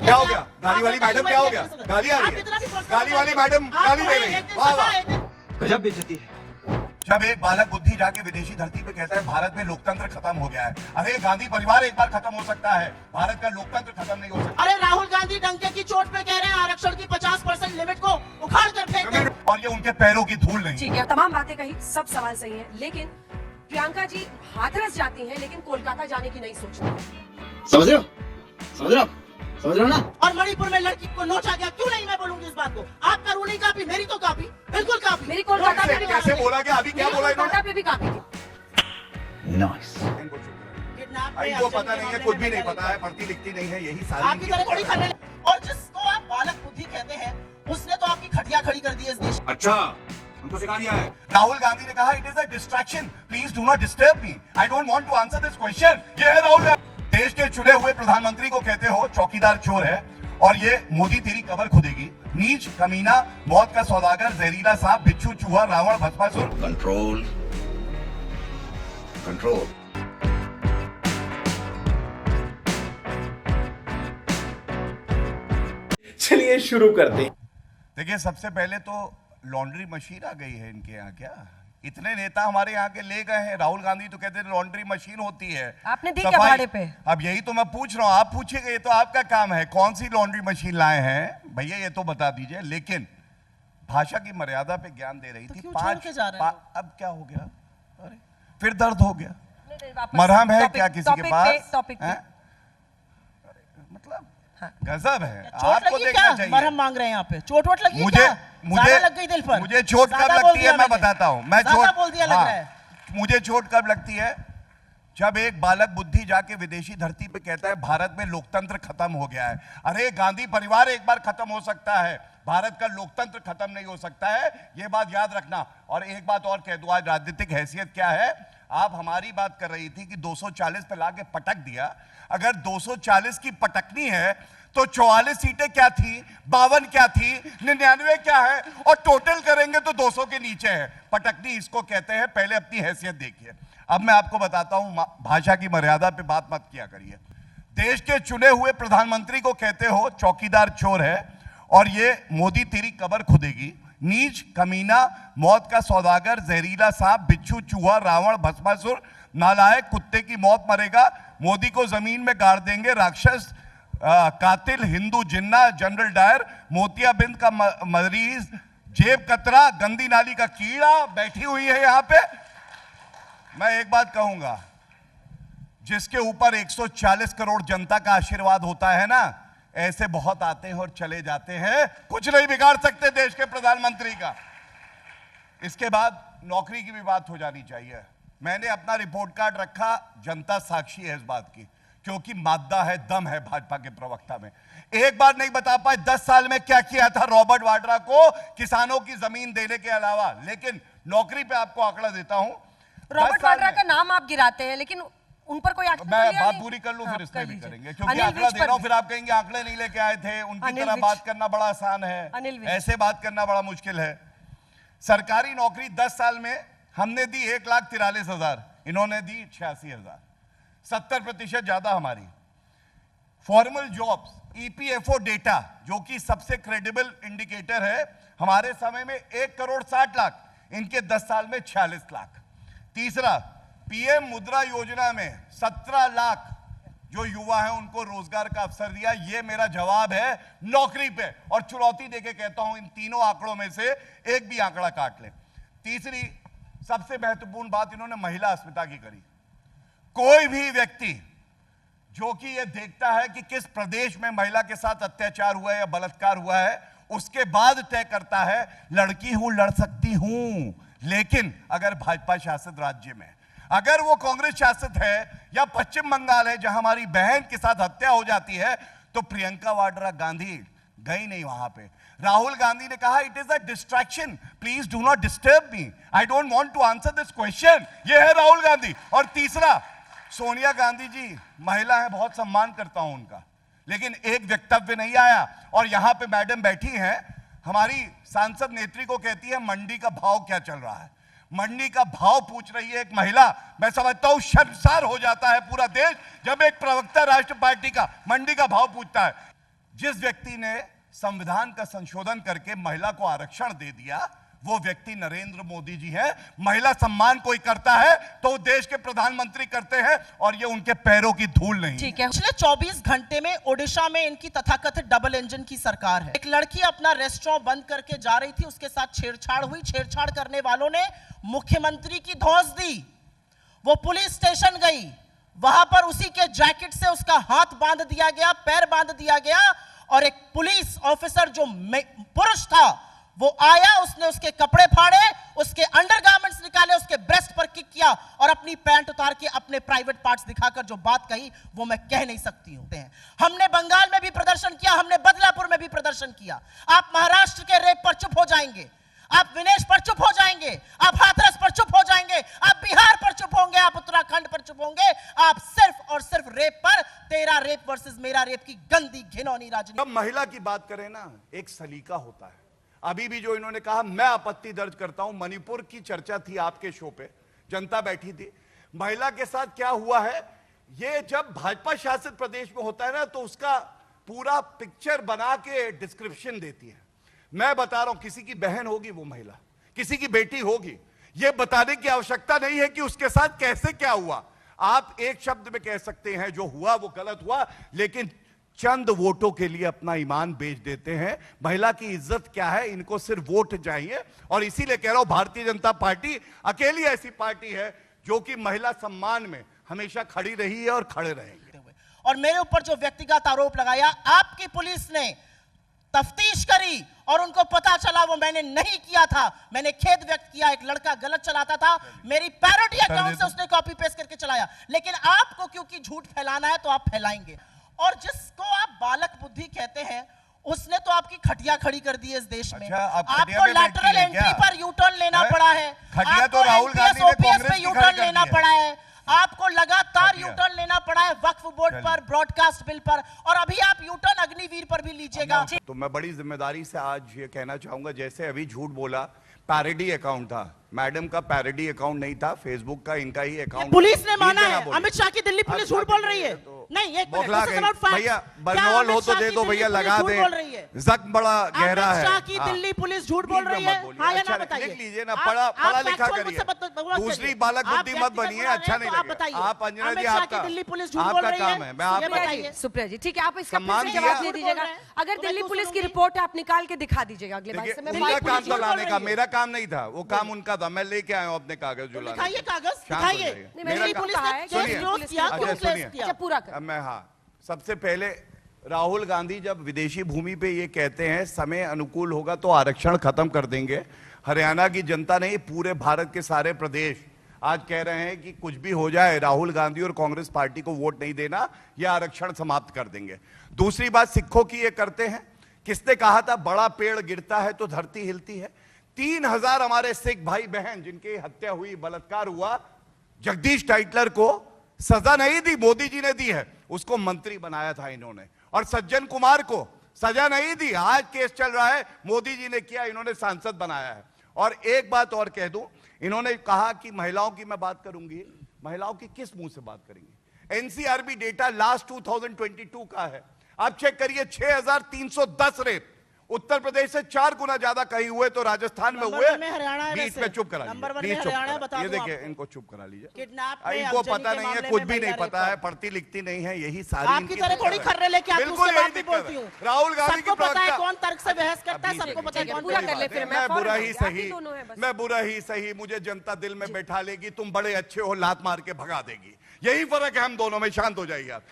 क्या हो गया? गाली वाली मैडम क्या हो गया? गाली आ रही है? गाली वाली मैडम गाली दे रही है। वाह वाह, गजब बेइज्जती है। जब एक बालक बुद्धि जाके विदेशी धरती पे कहता है भारत में लोकतंत्र खत्म हो गया है। अरे गांधी परिवार एक बार खत्म हो सकता है, भारत का लोकतंत्र खत्म नहीं हो सकता। अरे राहुल गांधी डंके की चोट पे कह रहे हैं आरक्षण की 50% लिमिट को उखाड़ कर फेंक दें। और ये उनके पैरों की धूल नहीं। ठीक है, तमाम बातें कही, सब सवाल सही है, लेकिन प्रियंका जी हाथरस जाती हैं लेकिन कोलकाता जाने की नहीं सोचती। समझ रहे हो? समझ रहे हो? समझ रहे हो ना? और मणिपुर में लड़की को नोचा गया, क्यों नहीं मैं बोलूंगी इस बात को? आपका रूल नहीं कापी, मेरी तो कापी, बिल्कुल कापी। मेरी कोलकाता पे भी कैसे बोला गया? अभी क्या बोला कोलकाता पे भी काफी थी। नाइस। इनको पता नहीं है, कुछ भी नहीं पता है, पढ़ती लिखती नहीं है, यही सारी आपकी तरह थोड़ी करने। और जिसको आप बालक बुद्धि कहते हैं उसने तो आपकी खटिया खड़ी कर दी है इस देश। अच्छा, हमको सिखा दिया है। राहुल गांधी ने कहा it is a distraction, please do not disturb me, I don't want to answer this question. ये है राहुल गांधी। देश के चुने हुए प्रधानमंत्री को कहते हो चौकीदार चोर है, और ये मोदी तेरी कबर खुदेगी, नीच कमीना, मौत का सौदागर, जहरीला सांप, बिच्छू चूहा, रावण भस्मासुर। Control, control. चलिए शुरू करते हैं। देखिए, सबसे पहले तो लॉन्ड्री मशीन आ गई है इनके यहाँ। क्या इतने नेता हमारे यहाँ के ले गए हैं? राहुल गांधी तो कहते हैं लॉन्ड्री मशीन होती है। आपने दी क्या भाड़े पे? अब यही तो मैं पूछ रहा हूँ, आप पूछिएगा, ये तो आपका काम है। कौन सी लॉन्ड्री मशीन लाए हैं भैया, ये तो बता दीजिए। लेकिन भाषा की मर्यादा पे ज्ञान दे रही थी। क्यों छोड़ के जा रहे हैं? अब क्या हो गया? अरे फिर दर्द हो गया। मरहम है क्या किसी के पास? हैं? मतलब गजब है। आपको देखना चाहिए। मरहम मांग रहे हैं यहाँ पे, चोट वोट लगी? मुझे लग गई दिल पर। मुझे चोट कब लगती है मैं बताता हूँ। मैं चोट बोल दिया लग रहा है। मुझे चोट कब लगती है? जब एक बालक बुद्धि जाके विदेशी धरती पे कहता है भारत में लोकतंत्र खत्म हो गया है। अरे गांधी परिवार एक बार खत्म हो सकता है, भारत का लोकतंत्र खत्म नहीं हो सकता है, ये बात याद रखना। और एक बात और कह दूं, आज राजनीतिक हैसियत क्या है? आप हमारी बात कर रही थी कि 240 पे लाके पटक दिया। अगर 240 की पटकनी है तो 44 सीटें क्या थी, 52 क्या थी, 99 क्या है, और टोटल करेंगे तो 200 के नीचे है। पटकनी इसको कहते हैं। पहले अपनी हैसियत देखिए। अब मैं आपको बताता हूं, भाषा की मर्यादा पे बात मत किया करिए। देश के चुने हुए प्रधानमंत्री को कहते हो चौकीदार चोर है, और ये मोदी तेरी कबर खुदेगी, नीच कमीना, मौत का सौदागर, जहरीला सांप, बिच्छू चूहा, रावण भस्मासुर, नालायक, कुत्ते की मौत मरेगा, मोदी को जमीन में गाड़ देंगे, राक्षस, कातिल, हिंदू जिन्ना, जनरल डायर, मोतियाबिंद का मरीज, जेब कतरा, गंदी नाली का कीड़ा बैठी हुई है यहाँ पे। मैं एक बात कहूंगा, जिसके ऊपर 140 करोड़ जनता का आशीर्वाद होता है ना, ऐसे बहुत आते हैं और चले जाते हैं, कुछ नहीं बिगाड़ सकते देश के प्रधानमंत्री का। इसके बाद नौकरी की भी बात हो जानी चाहिए। मैंने अपना रिपोर्ट कार्ड रखा, जनता साक्षी है इस बात की, क्योंकि मादा है, दम है भाजपा के प्रवक्ता में। एक बार नहीं बता पाए 10 साल में क्या किया था रॉबर्ट वाड्रा को किसानों की जमीन देने के अलावा। लेकिन नौकरी पे आपको आंकड़ा देता हूं। रॉबर्ट वाड्रा का नाम आप गिराते हैं, लेकिन उन पर कोई एक्शन मैं बात पूरी कर लूं, फिर इसमें भी करेंगे, क्योंकि आंकड़ा दे रहा हूं, फिर आप कहेंगे आंकड़े नहीं लेके आए थे। उनकी तरह बात करना बड़ा आसान है, ऐसे बात करना बड़ा मुश्किल है। सरकारी नौकरी 10 साल में हमने दी 1,43,000, इन्होंने दी 86,000, 70% ज्यादा हमारी। फॉर्मल जॉब्स, ईपीएफओ डेटा, जो कि सबसे क्रेडिबल इंडिकेटर है, हमारे समय में 1,60,00,000, इनके 10 साल में 46 लाख। तीसरा, पीएम मुद्रा योजना में 17 लाख जो युवा हैं उनको रोजगार का अवसर दिया। ये मेरा जवाब है नौकरी पे, और चुनौती देके कहता हूं इन तीनों आंकड़ों में से एक भी आंकड़ा काट ले। तीसरी सबसे महत्वपूर्ण बात इन्होंने महिला अस्मिता की करी। कोई भी व्यक्ति जो कि ये देखता है कि किस प्रदेश में महिला के साथ अत्याचार हुआ है या बलात्कार हुआ है, उसके बाद तय करता है लड़की हूं, लड़ सकती हूं। लेकिन अगर भाजपा शासित राज्य में, अगर वो कांग्रेस शासित है या पश्चिम बंगाल है जहां हमारी बहन के साथ हत्या हो जाती है, तो प्रियंका वाड्रा गांधी गई नहीं वहां पे। राहुल गांधी ने कहा it is a distraction, please do not disturb me, I don't want to answer this question. ये है राहुल गांधी। और तीसरा, सोनिया गांधी जी महिला है, बहुत सम्मान करता हूं उनका, लेकिन एक वक्तव्य नहीं आया। और यहां पे मैडम बैठी हैं, हमारी सांसद नेत्री को कहती है मंडी का भाव क्या चल रहा है। मंडी का भाव पूछ रही है एक महिला। मैं समझता हूं शर्मसार हो जाता है पूरा देश जब एक प्रवक्ता राष्ट्र पार्टी का मंडी का भाव पूछता है। जिस व्यक्ति ने संविधान का संशोधन करके महिला को आरक्षण दे दिया वो व्यक्ति नरेंद्र मोदी जी है। महिला सम्मान कोई करता है तो देश के प्रधानमंत्री करते हैं और ये उनके पैरों की धूल नहीं। ठीक है। पिछले 24 घंटे में ओडिशा में इनकी तथाकथित डबल इंजन की सरकार है। एक लड़की अपना रेस्टोरेंट बंद करके जा रही थी, उसके साथ छेड़छाड़ हुई। छेड़छाड़ करने वालों ने मुख्यमंत्री की धौंस दी। वो पुलिस स्टेशन गई, वहां पर उसी के जैकेट से उसका हाथ बांध दिया गया, पैर बांध दिया गया और एक पुलिस ऑफिसर जो पुरुष था वो आया, उसने उसके कपड़े फाड़े, उसके अंडरगारमेंट्स निकाले, उसके ब्रेस्ट पर किक किया और अपनी पैंट उतार के अपने प्राइवेट पार्ट्स दिखाकर जो बात कही वो मैं कह नहीं सकती हूं। हमने बंगाल में भी प्रदर्शन किया, हमने बदलापुर में भी प्रदर्शन किया। आप महाराष्ट्र के रेप पर चुप हो जाएंगे, आप विनेश पर चुप हो जाएंगे, आप हाथरस पर चुप हो जाएंगे, आप बिहार पर चुप होंगे, आप उत्तराखंड पर चुप होंगे। आप सिर्फ और सिर्फ रेप पर, तेरा रेप वर्सेस मेरा रेप की गंदी घिनौनी राजनीति। जब महिला की बात करें ना, एक सलीका होता है। अभी भी जो इन्होंने कहा मैं आपत्ति दर्ज करता हूं, मणिपुर की चर्चा थी आपके शो पे, जनता बैठी थी। महिला के साथ क्या हुआ है, ये जब भाजपा शासित प्रदेश में होता है ना तो उसका पूरा पिक्चर बना के डिस्क्रिप्शन देती है। मैं बता रहा हूं, किसी की बहन होगी वो महिला, किसी की बेटी होगी, ये बताने की आवश्यकता नहीं है कि उसके साथ कैसे क्या हुआ। आप एक शब्द में कह सकते हैं जो हुआ वो गलत हुआ, लेकिन चंद वोटों के लिए अपना ईमान बेच देते हैं। महिला की इज्जत क्या है, इनको सिर्फ वोट चाहिए। और इसीलिए कह रहा हूं, भारतीय जनता पार्टी अकेली ऐसी पार्टी है जो कि महिला सम्मान में हमेशा खड़ी रही है और खड़े रहेंगे। और मेरे ऊपर जो व्यक्तिगत आरोप लगाया, आपकी पुलिस ने तफ्तीश करी और उनको पता चला वो मैंने नहीं किया था। मैंने खेद व्यक्त किया, एक लड़का गलत चलाता था, मेरी पैरोडी अकाउंट से उसने कॉपी पेस्ट करके चलाया। लेकिन आपको क्योंकि झूठ फैलाना है तो आप फैलाएंगे। और जिसको आप बालक बुद्धि कहते हैं उसने तो आपकी खटिया खड़ी कर दी है इस देश में। आपको लैटरल एंट्री पर यू टर्न लेना पड़ा है, खटिया तो राहुल गांधी ने कांग्रेस पे यू टर्न लेना पड़ा है, आपको लगातार यू टर्न लेना पड़ा है वक्फ बोर्ड पर, ब्रॉडकास्ट बिल पर, और अभी आप यू टर्न अग्निवीर पर भी लीजिएगा। तो मैं बड़ी जिम्मेदारी से आज ये कहना चाहूंगा, जैसे अभी झूठ बोला, पैरोडी अकाउंट था, मैडम का पैरोडी अकाउंट नहीं था, फेसबुक का इनका ही अकाउंट। पुलिस ने माना है, अमित शाह की दिल्ली पुलिस झूठ बोल रही है। नहीं, एक भैया बरनौल हो तो दे दो भैया, लगा दे, जख्म बड़ा गहरा है। अमित शाह की दिल्ली पुलिस झूठ बोल रही है, हाँ या ना बताइए। लिख लीजिए ना, पढ़ा लिखा करिए, दूसरी बालक बुद्धि मत बनिए, अच्छा नहीं लगेगा। आप अंजना जी, आपका दिल्ली पुलिस झूठ बोल रही है, काम है, मैं आप बताइए। सुप्रिया जी, ठीक है, आप इसका जवाब दे दीजिएगा। अगर दिल्ली पुलिस की रिपोर्ट आप निकाल के दिखा दीजिएगा अगले बार से। उनका काम तो लाने का, मेरा काम नहीं था, वो काम उनका था। मैं लेके आया हूँ अपने कागज जो लाने। दिखाइए कागज, दिखाइए। दिल्ली पुलिस ने पूरा कर। मैं हाँ, सबसे पहले राहुल गांधी जब विदेशी भूमि पे ये कहते हैं समय अनुकूल होगा तो आरक्षण खत्म कर देंगे, हरियाणा की जनता नहीं पूरे भारत के सारे प्रदेश आज कह रहे हैं कि कुछ भी हो जाए राहुल गांधी और कांग्रेस पार्टी को वोट नहीं देना, यह आरक्षण समाप्त कर देंगे। दूसरी बात सिखों की ये करते हैं, किसने कहा था बड़ा पेड़ गिरता है तो धरती हिलती है। 3000 हमारे सिख भाई बहन जिनकी हत्या हुई, बलात्कार हुआ, जगदीश टाइटलर को सजा नहीं दी, मोदी जी ने दी है, उसको मंत्री बनाया था इन्होंने। और सज्जन कुमार को सजा नहीं दी, आज केस चल रहा है, मोदी जी ने किया, इन्होंने सांसद बनाया है। और एक बात और कह दूं, इन्होंने कहा कि महिलाओं की मैं बात करूंगी, महिलाओं की किस मुंह से बात करेंगे। एनसीआरबी डेटा लास्ट 2022 का है, आप चेक करिए, 6310 रेप, उत्तर प्रदेश से 4 गुना ज्यादा कहीं हुए तो राजस्थान में हुए। बीच में चुप करा लीजिए, ये देखिए, इनको चुप करा लीजिए। इनको पता नहीं है, कुछ भी नहीं पता है, पढ़ती लिखती नहीं है, यही सारी आपकी तरह थोड़ी खर्रे लेके आती हूं, बिल्कुल बात भी बोलती हूं। राहुल गांधी की पता है कौन तर्क से बहस करता है, सबको पता है कौन पूरा कर ले फिर। मैं बुरा ही सही, मैं बुरा ही सही, मुझे जनता दिल में बैठा लेगी, तुम बड़े अच्छे हो, लात मार के भगा देगी, यही फर्क है हम दोनों में, शांत हो जाइए आप।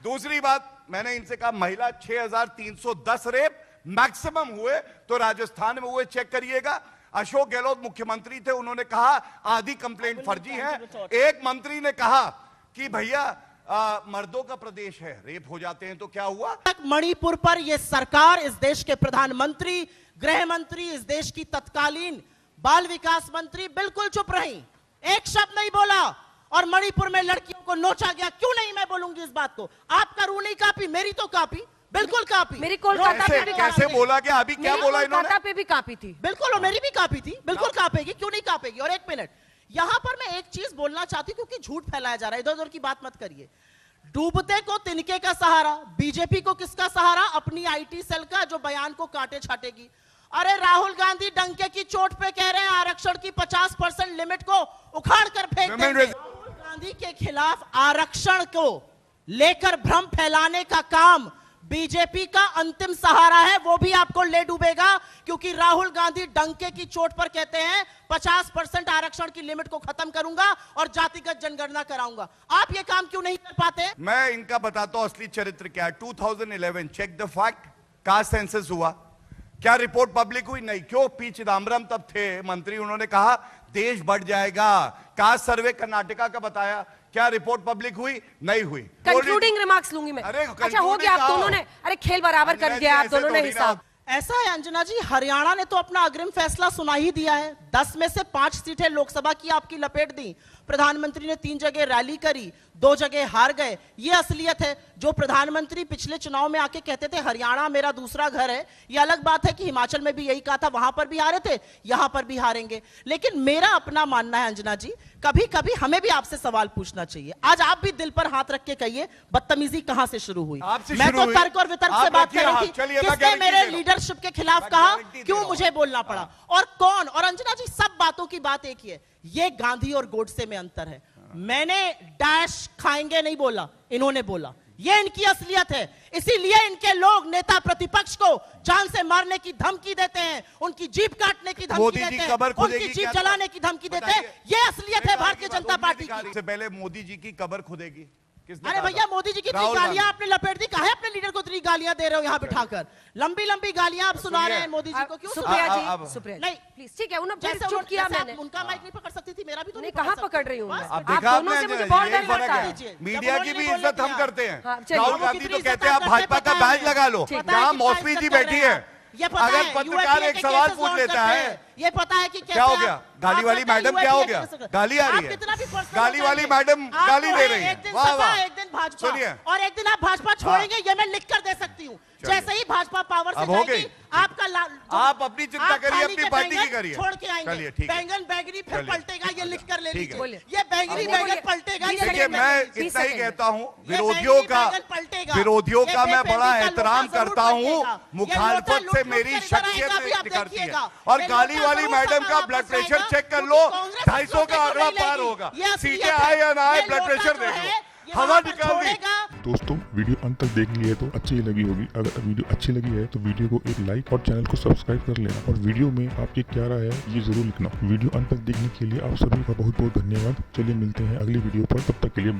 दूसरी बात, मैंने इनसे कहा महिला 6310 रेप मैक्सिमम हुए तो राजस्थान में हुए, चेक करिएगा। अशोक गहलोत मुख्यमंत्री थे, उन्होंने कहा आधी कंप्लेंट फर्जी है। एक मंत्री ने कहा कि भैया मर्दों का प्रदेश है, रेप हो जाते हैं, तो क्या हुआ। मणिपुर पर यह सरकार, इस देश के प्रधानमंत्री, गृह मंत्री, इस देश की तत्कालीन बाल विकास मंत्री बिल्कुल चुप रही, एक शब्द नहीं बोला। और मणिपुर में लड़कियों को नोचा गया, क्यों नहीं मैं बोलूंगी इस बात को। आपका रू नहीं कापी, मेरी तो कापी, बिल्कुल कापी। मेरी कोलकाता पे भी कैसे बोला गया, अभी क्या बोला इन्होंने। कोलकाता पे भी कापी थी, बिल्कुल, और मेरी भी कापी थी, बिल्कुल कापेगी, क्यों नहीं कापेगी। और एक मिनट, यहां पर मैं एक चीज बोलना चाहती हूं, क्योंकि झूठ फैलाया जा रहा है, इधर उधर की बात मत करिए। डूबते को तिनके का सहारा, बीजेपी को किसका सहारा? अपनी आईटी सेल का, जो बयान को काटे छाटेगी। अरे राहुल गांधी डंके की चोट पे कह रहे हैं आरक्षण की 50% लिमिट को उखाड़ कर फेंक देंगे। राहुल गांधी के खिलाफ आरक्षण को लेकर भ्रम फैलाने का काम बीजेपी का अंतिम सहारा है, वो भी आपको ले डूबेगा, क्योंकि राहुल गांधी डंके की चोट पर कहते हैं 50% आरक्षण की लिमिट को खत्म करूंगा और जातिगत जनगणना कराऊंगा। आप ये काम क्यों नहीं कर पाते? मैं इनका बताता हूं असली चरित्र क्या है। 2011 check the fact, caste census हुआ, क्या रिपोर्ट पब्लिक हुई? नहीं। क्यों? पी चिदम्बरम तब थे मंत्री, उन्होंने कहा देश बढ़ जाएगा। कास्ट सर्वे कर्नाटका का बताया, क्या रिपोर्ट पब्लिक हुई? नहीं हुई। कंक्लूडिंग रिमार्क्स लूंगी मैं। अरे अच्छा हो गया, आप दोनों ने, अरे खेल बराबर कर दिया आप दोनों ने हिसाब। ऐसा है अंजना जी, हरियाणा ने तो अपना अग्रिम फैसला सुना ही दिया है। 10 में से 5 सीटें लोकसभा की आपकी लपेट दी। प्रधानमंत्री ने 3 जगह रैली करी, 2 जगह हार गए। ये असलियत है। जो प्रधानमंत्री पिछले चुनाव में आके कहते थे हरियाणा मेरा दूसरा घर है, ये अलग बात है कि हिमाचल में भी यही कहा था, वहां पर भी हारे थे, यहां पर भी हारेंगे। लेकिन मेरा अपना मानना है अंजना जी, कभी कभी हमें भी आपसे सवाल पूछना चाहिए। आज आप भी दिल पर हाथ रख के कहिए, बदतमीजी कहां से शुरू हुई? मैं तो तर्क और वितर्क से बात कर रही थी। किसने मेरे लीडरशिप के खिलाफ कहा? क्यों मुझे बोलना पड़ा? और कौन? और अंजना जी, सब बातों की बात एक ही है, ये गांधी और गोडसे में अंतर है। मैंने डैश खाएंगे नहीं बोला, इन्होंने बोला। ये इनकी असलियत है। इसीलिए इनके लोग नेता प्रतिपक्ष को जान से मारने की धमकी देते हैं, उनकी जीप काटने की धमकी देते हैं, उनकी जीप जलाने की धमकी देते हैं। ये असलियत है भारतीय जनता पार्टी की। इससे पहले मोदी जी की कब्र खुदेगी। अरे भैया, मोदी जी की 3 गालियां आपने लपेट दी। कहा है अपने लीडर को 3 गालियां दे रहे हो यहाँ बिठाकर? लंबी लंबी गालियां आप सुना रहे हैं मोदी जी को। क्यों? सुप्रिया जी, सुप्रिया नहीं प्लीज, ठीक है, उन्होंने जैसे चोट किया मैंने। उनका माइक नहीं पकड़ सकती थी, मेरा भी तो नहीं कहाँ पकड़ रही हूँ मैं? अब आप देखा दोनों से आपने, मुझे बहुत यही डर फर्क लगता है। है। मीडिया की भी इज्जत हम करते हैं। हाँ, चलिए। राहुल गांधी तो कहते हैं आप भाजपा का बैज लगा लो। जहां मौसमी जी बैठी है, अगर पत्रकार एक सवाल पूछ लेता है, ये पता है कि क्या हो गया? गाली वाली मैडम क्या हो गया? गाली आ रही है, गाली वाली मैडम गाली दे रही है। एक दिन सपा, एक दिन भाजपा, और एक दिन आप भाजपा छोड़ेंगे, ये मैं लिख कर दे सकती हूँ। जैसे ही भाजपा पावर से जाएगी, आपका आप अपनी चिंता करिए, अपनी पार्टी की करिए। छोड़ के आएंगे। बैंगन बैगनी फिर पलटेगा, ये लिख कर ले लीजिए। ये बैंगनी बैंगन पलटेगा। देखिए, मैं इतना ही कहता हूँ, विरोधियों का मैं बड़ा एहतराम करता हूँ। मुखालफत से मेरी शख्सियत निकलती है। और गाली वाली मैडम का ब्लड प्रेशर चेक कर लो, 250 का आंकड़ा पार होगा। सीटें आए या ना आए, ब्लड प्रेशर देख लो, हवा निकाल दी। दोस्तों, वीडियो अंत तक देख लिए तो अच्छी लगी होगी। अगर वीडियो अच्छी लगी है तो वीडियो को एक लाइक और चैनल को सब्सक्राइब कर लेना। और वीडियो में आपकी क्या राय है ये जरूर लिखना। वीडियो अंत तक देखने के लिए आप सभी का बहुत बहुत धन्यवाद। चलिए मिलते हैं अगली वीडियो पर, तब तक के लिए बाय।